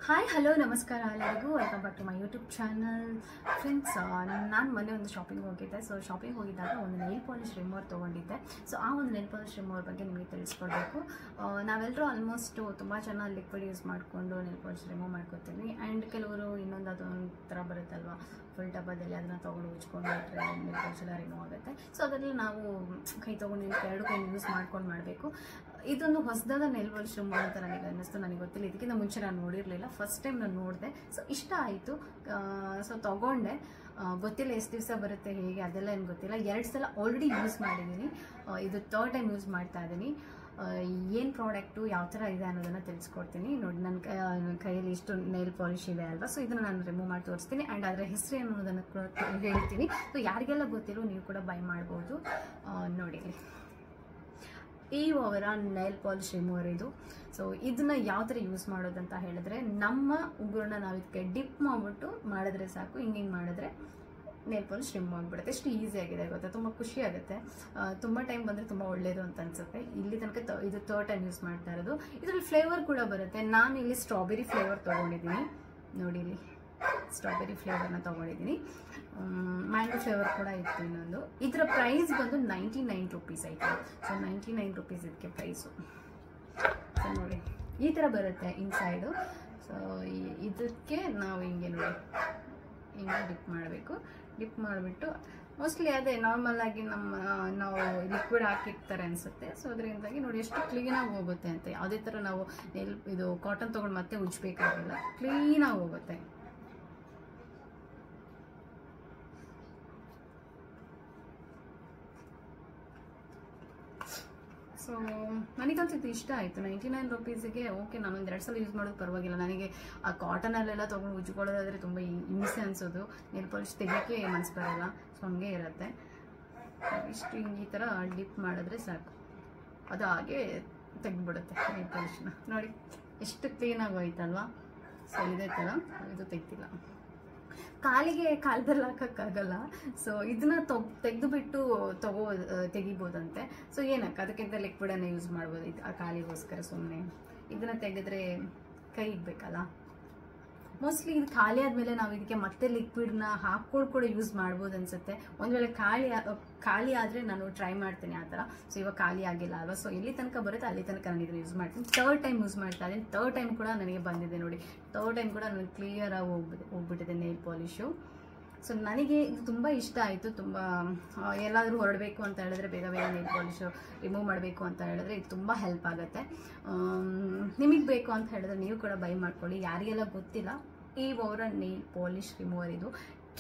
Hi hello ನಮಸ್ಕಾರ ಎಲ್ಲರಿಗೂ welcome back to my YouTube channel friends. ನಾನು ಮೊನ್ನೆ ಒಂದು ಶಾಪಿಂಗ್ ಹೋಗಿದ್ದೆ. ಸೊ ಶಾಪಿಂಗ್ ಹೋಗಿದ್ದಾಗ ಒಂದು ನೈಲ್ ಪಾಲಿಶ್ ರಿಮೂವರ್ ತೊಗೊಂಡಿದ್ದೆ. ಸೊ ಆ ಒಂದು ನೈಲ್ ಪಾಲಿಶ್ ರಿಮೂವರ್ ಬಗ್ಗೆ ನಿಮಗೆ ತಿಳಿಸ್ಕೊಡ್ಬೇಕು. ನಾವೆಲ್ಲರೂ ಆಲ್ಮೋಸ್ಟು ತುಂಬ ಚೆನ್ನಾಗಿ ಲಿಕ್ವಿಡ್ ಯೂಸ್ ಮಾಡಿಕೊಂಡು ನೈಲ್ ಪಾಲಿಶ್ ರಿಮೂವ್ ಮಾಡ್ಕೊತೀವಿ. ಆ್ಯಂಡ್ ಕೆಲವರು ಇನ್ನೊಂದು ಅದೊಂದು ಥರ ಬರುತ್ತಲ್ವ, ಫುಲ್ ಡಬ್ಬದಲ್ಲಿ ಅದನ್ನು ತೊಗೊಂಡು ಉಜ್ಕೊಂಡು ಬಿಟ್ಟರೆ ನೈಲ್ ಪಾಲಿಶ್ ಎಲ್ಲ ರಿಮೂವ್ ಆಗುತ್ತೆ. ಸೊ ಅದರಲ್ಲಿ ನಾವು ಕೈ ತೊಗೊಂಡು ಎರಡು ಕೈ ಯೂಸ್ ಮಾಡ್ಕೊಂಡು ಮಾಡಬೇಕು. ಇದೊಂದು ಹೊಸದಾದ ನೈಲ್ ಪಾಲಿಶ್ ರಿಮೂವರ್ ಅಂತ ನನಗೆ ಅನ್ನಿಸ್ತು. ನನಗೆ ಗೊತ್ತಿಲ್ಲ, ಇದಕ್ಕಿಂತ ಮುಂಚೆ ನಾನು ನೋಡಿರಲಿಲ್ಲ, ಫಸ್ಟ್ ಟೈಮ್ ನಾನು ನೋಡಿದೆ. ಸೊ ಇಷ್ಟ ಆಯಿತು. ಸೊ ತೊಗೊಂಡೆ. ಗೊತ್ತಿಲ್ಲ ಎಷ್ಟು ದಿವಸ ಬರುತ್ತೆ ಹೇಗೆ ಅದೆಲ್ಲ ಏನು ಗೊತ್ತಿಲ್ಲ. 2 ಸಲ ಆಲ್ರೆಡಿ ಯೂಸ್ ಮಾಡಿದ್ದೀನಿ. ಇದು 3rd ಟೈಮ್ ಯೂಸ್ ಮಾಡ್ತಾ ಇದ್ದೀನಿ. ಏನು ಪ್ರಾಡಕ್ಟು ಯಾವ ಥರ ಇದೆ ಅನ್ನೋದನ್ನು ತಿಳಿಸ್ಕೊಡ್ತೀನಿ ನೋಡಿ. ನನ್ನ ಕೈಯಲ್ಲಿ ಇಷ್ಟು ನೈಲ್ ಪಾಲಿಶ್ ಇದೆ ಅಲ್ವಾ, ಸೊ ಇದನ್ನು ನಾನು ರಿಮೂವ್ ಮಾಡಿ ತೋರಿಸ್ತೀನಿ. ಆ್ಯಂಡ್ ಅದರ ಹೆಸರು ಅನ್ನೋದನ್ನು ಕೂಡ ಹೇಳ್ತೀನಿ. ಸೊ ಯಾರಿಗೆಲ್ಲ ಗೊತ್ತಿರೋ ನೀವು ಕೂಡ ಬೈ ಮಾಡ್ಬೋದು. ನೋಡಿ, ಈ ಅವರ ನೈಲ್ ಪಾಲಿಶ್ ರಿಮೂವರ್ ಇದು. ಸೊ ಇದನ್ನ ಯಾವ ಥರ ಯೂಸ್ ಮಾಡೋದಂತ ಹೇಳಿದ್ರೆ, ನಮ್ಮ ಉಗುರನ್ನ ನಾವು ಇದಕ್ಕೆ ಡಿಪ್ ಮಾಡಿಬಿಟ್ಟು ಮಾಡಿದ್ರೆ ಸಾಕು. ಹಿಂಗೆ ಮಾಡಿದ್ರೆ ನೈಲ್ ಪಾಲಿಶ್ ರಿಮೂವ್ ಆಗಿಬಿಡುತ್ತೆ. ಎಷ್ಟು ಈಸಿ ಆಗಿದೆ ಗೊತ್ತಾ, ತುಂಬ ಖುಷಿ ಆಗುತ್ತೆ. ತುಂಬ ಟೈಮ್ ಬಂದರೆ ತುಂಬ ಒಳ್ಳೆಯದು ಅಂತ ಅನ್ಸುತ್ತೆ. ಇಲ್ಲಿ ತನಕ ಇದು 3rd ಟೈಮ್ ಯೂಸ್ ಮಾಡ್ತಾ ಇರೋದು. ಇದರಲ್ಲಿ ಫ್ಲೇವರ್ ಕೂಡ ಬರುತ್ತೆ. ನಾನು ಇಲ್ಲಿ ಸ್ಟ್ರಾಬೆರಿ ಫ್ಲೇವರ್ ತೊಗೊಂಡಿದ್ದೀನಿ. ನೋಡಿ, ಇಲ್ಲಿ ಸ್ಟ್ರಾಬೆರಿ ಫ್ಲೇವರ್ನ ತೊಗೊಂಡಿದ್ದೀನಿ. ಮ್ಯಾಂಗೋ ಫ್ಲೇವರ್ ಕೂಡ ಇತ್ತು ಇನ್ನೊಂದು. ಇದರ ಪ್ರೈಸ್ ಬಂದು 99 ರುಪೀಸ್ ಆಯಿತು. ಸೊ 99 ರುಪೀಸ್ ಇದಕ್ಕೆ ಪ್ರೈಸು. ಸೊ ನೋಡಿ, ಈ ಥರ ಬರುತ್ತೆ ಇನ್ಸೈಡು. ಸೊ ಇದಕ್ಕೆ ನಾವು ಹಿಂಗೆ ನೋಡಿ ಹಿಂಗೆ ಡಿಪ್ ಮಾಡಬೇಕು. ಡಿಪ್ ಮಾಡಿಬಿಟ್ಟು ಮೋಸ್ಟ್ಲಿ ಅದೇ ನಾರ್ಮಲ್ ಆಗಿ ನಾವು ಲಿಕ್ವಿಡ್ ಹಾಕಿರ್ತಾರೆ ಅನಿಸುತ್ತೆ. ಸೊ ಅದರಿಂದಾಗಿ ನೋಡಿ ಎಷ್ಟು ಕ್ಲೀನಾಗಿ ಹೋಗುತ್ತೆ ಅಂತ. ಯಾವುದೇ ಥರ ನಾವು ಇದು ಕಾಟನ್ ತೊಗೊಂಡು ಮತ್ತೆ ಉಜ್ಜಬೇಕಾಗಿಲ್ಲ, ಕ್ಲೀನಾಗಿ ಹೋಗುತ್ತೆ. ಸೊ ನನಗಂತೂ ಇದು ಇಷ್ಟ ಆಯಿತು. 99 ರುಪೀಸಿಗೆ ಓಕೆ. ನಾನೊಂದು 2 ಸಲ ಯೂಸ್ ಮಾಡೋದು ಪರವಾಗಿಲ್ಲ. ನನಗೆ ಆ ಕಾಟನಲ್ಲೆಲ್ಲ ತೊಗೊಂಡು ಉಜ್ಕೊಳ್ಳೋದಾದರೆ ತುಂಬ ಹಿಂಸೆ ಅನಿಸೋದು. ನೈಲ್ ಪಾಲಿಶ್ ತೆಗಿಯೋಕ್ಕೆ ಮನಸ್ಸು ಬರೋಲ್ಲ. ಸೊ ಹಂಗೆ ಇರುತ್ತೆ. ಇಷ್ಟು ಹಿಂಗೆ ಈ ಥರ ಡಿಪ್ ಮಾಡಿದ್ರೆ ಸಾಕು, ಅದು ಹಾಗೆ ತೆಗೆದ್ಬಿಡುತ್ತೆ ನೈಲ್ ಪಾಲಿಶ್ನ. ನೋಡಿ ಎಷ್ಟು ಕ್ಲೀನಾಗಿ ಹೋಯ್ತಲ್ವಾ. ಸೊ ಇದೇ ಥರ ಇದು ತೆಗ್ದಿಲ್ಲ. ಕಾಲ್ದಲ್ಲಿ ಹಾಕೋಕ್ಕಾಗಲ್ಲ. ಸೊ ಇದನ್ನ ತೆಗೆದುಬಿಟ್ಟು ತೆಗಿಬೋದಂತೆ. ಸೊ ಏನಕ್ಕೆ, ಅದಕ್ಕಿಂತ ಲಿಕ್ವಿಡನ್ನು ಯೂಸ್ ಮಾಡ್ಬೋದು ಇದು ಆ ಕಾಲಿಗೋಸ್ಕರ. ಸುಮ್ಮನೆ ಇದನ್ನು ತೆಗೆದ್ರೆ ಕೈ ಇಡ್ಬೇಕಲ್ಲ. ಮೋಸ್ಟ್ಲಿ ಇದು ಖಾಲಿ ಆದಮೇಲೆ ನಾವು ಇದಕ್ಕೆ ಮತ್ತೆ ಲಿಕ್ವಿಡ್ನ ಹಾಕ್ಕೊಂಡು ಕೂಡ ಯೂಸ್ ಮಾಡ್ಬೋದು ಅನಿಸುತ್ತೆ. ಒಂದು ವೇಳೆ ಖಾಲಿ ಆದರೆ ನಾನು ಟ್ರೈ ಮಾಡ್ತೀನಿ ಆ ಥರ. ಸೊ ಇವಾಗ ಖಾಲಿ ಆಗಿಲ್ಲ ಅಲ್ವಾ. ಸೊ ಎಲ್ಲಿ ತನಕ ಬರುತ್ತೆ ಅಲ್ಲಿ ತನಕ ನಾನು ಇದನ್ನು ಯೂಸ್ ಮಾಡ್ತೀನಿ. 3rd ಟೈಮ್ ಯೂಸ್ ಮಾಡ್ತಾ ಇದ್ದೀನಿ. 3rd ಟೈಮ್ ಕೂಡ ನನಗೆ ಬಂದಿದೆ ನೋಡಿ. 3rd ಟೈಮ್ ಕೂಡ ನನಗೆ ಕ್ಲಿಯರಾಗಿ ಹೋಗ್ಬಿಟ್ಟಿದೆ ನೈಲ್ ಪಾಲಿಶು. ಸೊ ನನಗೆ ಇದು ತುಂಬ ಇಷ್ಟ ಆಯಿತು. ತುಂಬ ಎಲ್ಲಾದರೂ ಹೊರಡಬೇಕು ಅಂತ ಹೇಳಿದ್ರೆ, ಬೇಗ ನೈಲ್ ಪಾಲಿಶು ರಿಮೂವ್ ಮಾಡಬೇಕು ಅಂತ ಹೇಳಿದ್ರೆ ಇದು ತುಂಬ ಹೆಲ್ಪ್ ಆಗುತ್ತೆ. ನಿಮಗೆ ಬೇಕು ಅಂತ ಹೇಳಿದ್ರೆ ನೀವು ಕೂಡ ಬೈ ಮಾಡ್ಕೊಳ್ಳಿ. ಯಾರಿಗೆಲ್ಲ ಗೊತ್ತಿಲ್ಲ, ಈ ಅವರ ನೈಲ್ ಪಾಲಿಶ್ ರಿಮೂವರ್ ಇದು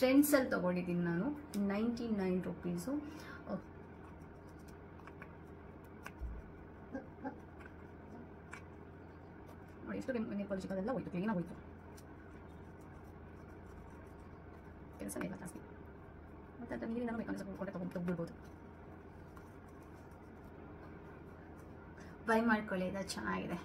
ಟ್ರೆಂಡ್ಸಲ್ಲಿ ತೊಗೊಂಡಿದ್ದೀನಿ ನಾನು. 99 ರುಪೀಸು. ನೋಡಿ ಎಷ್ಟು ನೈಲ್ ಪಾಲಿಶ್ ಅದೆಲ್ಲ ಹೋಯ್ತು, ಕ್ಲೀನಾಗಿ ಹೋಯ್ತು. ಕೆಲಸ ಇಲ್ಲ ಜಾಸ್ತಿ. ಮತ್ತು ಅದರ ನೀರಿನ ಬೇಕಂದ್ರೆ ಸ್ವಲ್ಪ ತೆಗೆದ್ಬಿಡ್ಬೋದು. ಬೈ ಮಾಡ್ಕೊಳ್ಳಿ, ಇದು ಚೆನ್ನಾಗಿದೆ.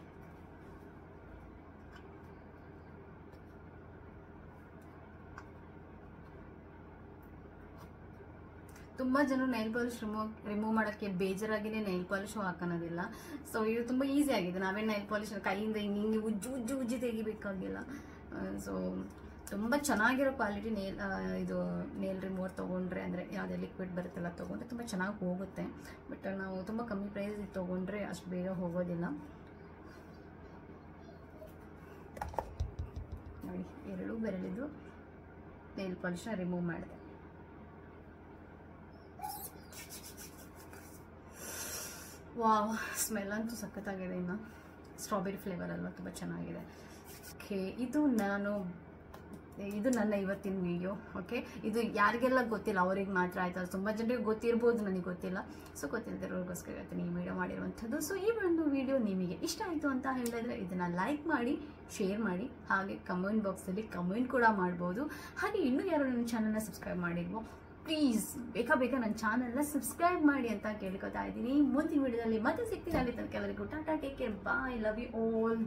ತುಂಬ ಜನ ನೈಲ್ ಪಾಲಿಶ್ ರಿಮೂವ್ ಮಾಡೋಕ್ಕೆ ಬೇಜಾರಾಗಿನೇ ನೈಲ್ ಪಾಲಿಶು ಹಾಕೋದಿಲ್ಲ. ಸೊ ಇದು ತುಂಬ ಈಸಿ ಆಗಿದೆ. ನಾವೇ ನೈಲ್ ಪಾಲಿಶ್ ಕೈಯಿಂದ ಹಿಂಗೆ ಉಜ್ಜಿ ತೆಗಿಬೇಕಾಗಿಲ್ಲ. ಸೊ ತುಂಬ ಚೆನ್ನಾಗಿರೋ ಕ್ವಾಲಿಟಿ ಇದು ನೈಲ್ ರಿಮೂವರ್ ತೊಗೊಂಡ್ರೆ, ಅಂದರೆ ಯಾವುದೇ ಲಿಕ್ವಿಡ್ ಬರುತ್ತಲ್ಲ ತೊಗೊಂಡ್ರೆ ತುಂಬ ಚೆನ್ನಾಗಿ ಹೋಗುತ್ತೆ. ಬಟ್ ನಾವು ತುಂಬ ಕಮ್ಮಿ ಪ್ರೈಸಿಗೆ ತೊಗೊಂಡ್ರೆ ಅಷ್ಟು ಬೇಗ ಹೋಗೋದಿಲ್ಲ. ನೋಡಿ, 2 ಬೆರಳಿದ್ದು ನೈಲ್ ಪಾಲಿಶ್ನ ರಿಮೂವ್ ಮಾಡಿದೆ. ವಾವ್, ಸ್ಮೆಲ್ ಅಂತೂ ಸಖತ್ತಾಗಿದೆ. ಇನ್ನು ಸ್ಟ್ರಾಬೆರಿ ಫ್ಲೇವರ್ ಅಲ್ವಾ, ತುಂಬ ಚೆನ್ನಾಗಿದೆ. ಓಕೆ, ಇದು ನನ್ನ ಇವತ್ತಿನ ವಿಡಿಯೋ. ಓಕೆ, ಇದು ಯಾರಿಗೆಲ್ಲ ಗೊತ್ತಿಲ್ಲ ಅವರಿಗೆ ಮಾತ್ರ ಆಯ್ತು. ಅದು ತುಂಬ ಜನರಿಗೆ ಗೊತ್ತಿರ್ಬೋದು, ನನಗೆ ಗೊತ್ತಿಲ್ಲ. ಸೊ ಗೊತ್ತಿಲ್ಲದಿರೋರಿಗೋಸ್ಕರ ಇವತ್ತು ಈ ವಿಡಿಯೋ ಮಾಡಿರುವಂಥದ್ದು. ಸೊ ಈ ಒಂದು ವಿಡಿಯೋ ನಿಮಗೆ ಇಷ್ಟ ಆಯಿತು ಅಂತ ಹೇಳಿದ್ರೆ ಇದನ್ನು ಲೈಕ್ ಮಾಡಿ, ಶೇರ್ ಮಾಡಿ, ಹಾಗೆ ಕಮೆಂಟ್ ಬಾಕ್ಸಲ್ಲಿ ಕಮೆಂಟ್ ಕೂಡ ಮಾಡ್ಬೋದು. ಹಾಗೆ ಇನ್ನೂ ಯಾರು ನನ್ನ ಚಾನಲ್ನ ಸಬ್ಸ್ಕ್ರೈಬ್ ಮಾಡಿಲ್ವೋ ಪ್ಲೀಸ್ ಬೇಗ ನನ್ನ ಚಾನಲ್ನ ಸಬ್ಸ್ಕ್ರೈಬ್ ಮಾಡಿ ಅಂತ ಕೇಳ್ಕೊತಾ ಇದ್ದೀನಿ. ಮುಂದಿನ ವಿಡಿಯೋದಲ್ಲಿ ಮತ್ತೆ ಸಿಗ್ತೀನಿ. ಅಲ್ಲಿ ತನಕ ಎಲ್ಲರಿಗೂ tata, take care, bye, love you all.